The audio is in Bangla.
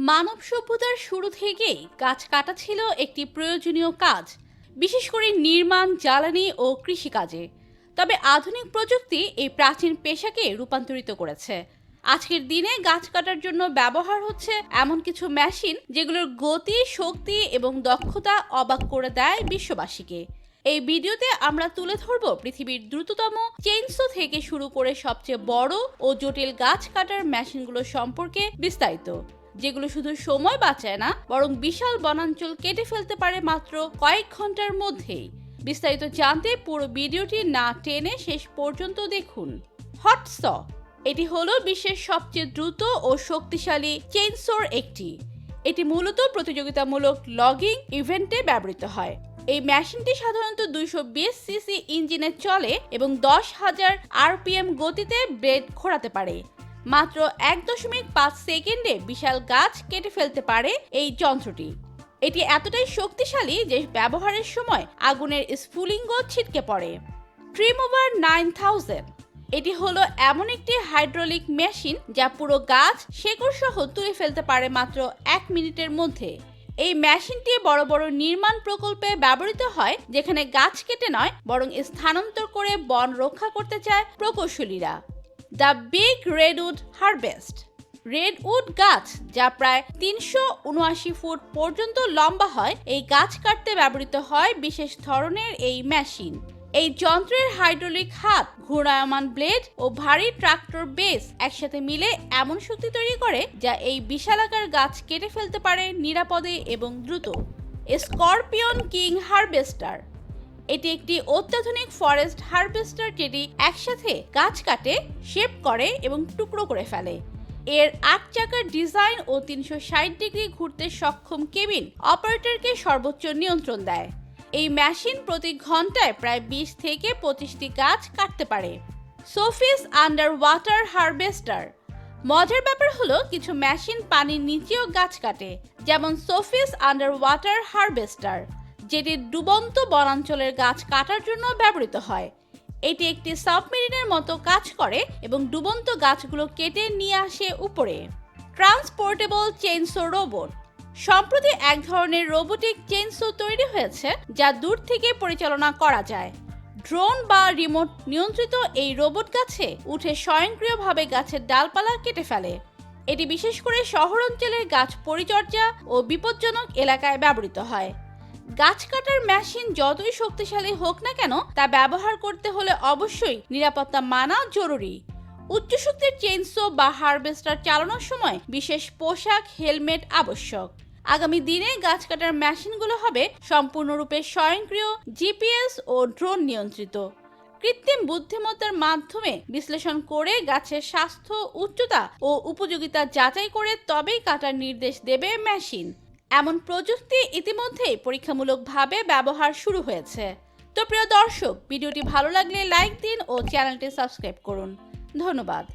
মানব সভ্যতার শুরু থেকেই গাছ কাটা ছিল একটি প্রয়োজনীয় কাজ, বিশেষ করে নির্মাণ, জ্বালানি ও কৃষিকাজে। তবে আধুনিক প্রযুক্তি এই প্রাচীন পেশাকে রূপান্তরিত করেছে। আজকের দিনে গাছ কাটার জন্য ব্যবহার হচ্ছে এমন কিছু মেশিন যেগুলোর গতি, শক্তি এবং দক্ষতা অবাক করে দেয় বিশ্ববাসীকে। এই ভিডিওতে আমরা তুলে ধরব পৃথিবীর দ্রুততম চেইনসো থেকে শুরু করে সবচেয়ে বড় ও জটিল গাছ কাটার মেশিনগুলো সম্পর্কে বিস্তারিত, যেগুলো শুধু সময় বাঁচায় না, বরং বিশাল বনাঞ্চল কেটে ফেলতে পারে মাত্র কয়েক ঘন্টার মধ্যেই। বিস্তারিত জানতে পুরো ভিডিওটি না টেনে শেষ পর্যন্ত দেখুন। হট স এটি হলো বিশ্বের সবচেয়ে দ্রুত ও শক্তিশালী চেইনসোর একটি। এটি মূলত প্রতিযোগিতামূলক লগিং ইভেন্টে ব্যবহৃত হয়। এই মেশিনটি সাধারণত 220 সিসি ইঞ্জিনে চলে এবং 10,000 আরপিএম গতিতে ব্লেড ঘোরাতে পারে। মাত্র 1.5 সেকেন্ডে বিশাল গাছ কেটে ফেলতে পারে এই যন্ত্রটি। এটি এতটাই শক্তিশালী যে ব্যবহারের সময় আগুনের স্ফুলিঙ্গ ছিটকে পড়ে। ট্রিমোভার 9000 এটি হলো এমন একটি হাইড্রোলিক মেশিন যা পুরো গাছ শেকড় সহ তুলে ফেলতে পারে মাত্র 1 মিনিটের মধ্যে। এই মেশিনটি বড় বড় নির্মাণ প্রকল্পে ব্যবহৃত হয়, যেখানে গাছ কেটে নয় বরং স্থানান্তর করে বন রক্ষা করতে চায় প্রকৌশলীরা। The big redwood harvest redwood গাছ, যা প্রায় 379 ফুট পর্যন্ত লম্বা হয়, এই গাছ কাটতে ব্যবহৃত হয় বিশেষ ধরনের এই মেশিন। এই যন্ত্রের হাইড্রোলিক হাত, ঘূর্ণায়মান ব্লেড ও ভারী ট্রাক্টর বেস একসাথে মিলে এমন শক্তি তৈরি করে যা এই বিশালাকার গাছ কেটে ফেলতে পারে নিরাপদে এবং দ্রুত। স্করপিয়ন কিং হারভেস্টার এটি একটি অত্যাধুনিক ফরেস্ট হারভেস্টার যেটি একসাথে গাছ কাটে, শেপ করে এবং টুকরো করে ফেলে। এর 8 চাকার ডিজাইন ও 360 ডিগ্রি ঘুরতে সক্ষম কেবিন অপারেটরকে সর্বোচ্চ নিয়ন্ত্রণ দেয়। এই মেশিন প্রতি ঘন্টায় প্রায় 20 থেকে 25টি গাছ কাটতে পারে। সোফিস আন্ডার ওয়াটার হারভেস্টার মজার ব্যাপার হলো কিছু মেশিন পানির নিচেও গাছ কাটে, যেমন সোফিস আন্ডার ওয়াটার হারভেস্টার, যেটি ডুবন্ত বনাঞ্চলের গাছ কাটার জন্য ব্যবহৃত হয়। এটি একটি সাবমেরিনের মতো কাজ করে এবং ডুবন্ত গাছগুলো কেটে নিয়ে আসে উপরে। ট্রান্সপোর্টেবল চেইনসো রোবট সম্প্রতি এক ধরনের রোবোটিক চেইনসো তৈরি হয়েছে যা দূর থেকে পরিচালনা করা যায়। ড্রোন বা রিমোট নিয়ন্ত্রিত এই রোবট গাছে উঠে স্বয়ংক্রিয়ভাবে গাছের ডালপালা কেটে ফেলে। এটি বিশেষ করে শহর অঞ্চলের গাছ পরিচর্যা ও বিপজ্জনক এলাকায় ব্যবহৃত হয়। গাছ কাটার মেশিন যতই শক্তিশালী হোক না কেন, তা ব্যবহার করতে হলে অবশ্যই নিরাপত্তা মানা জরুরি। উচ্চ শক্তির চেইনসো বা হারভেস্টার চালানোর সময় বিশেষ পোশাক, হেলমেট আবশ্যক। আগামী দিনে গাছ কাটার মেশিনগুলো হবে সম্পূর্ণরূপে স্বয়ংক্রিয়, জিপিএস ও ড্রোন নিয়ন্ত্রিত। কৃত্রিম বুদ্ধিমত্তার মাধ্যমে বিশ্লেষণ করে গাছের স্বাস্থ্য, উচ্চতা ও উপযোগিতা যাচাই করে তবেই কাটার নির্দেশ দেবে মেশিন। এমন প্রযুক্তি ইতিমধ্যেই পরীক্ষামূলকভাবে ব্যবহার শুরু হয়েছে। তো প্রিয় দর্শক, ভিডিওটি ভালো লাগলে লাইক দিন ও চ্যানেলটি সাবস্ক্রাইব করুন। ধন্যবাদ।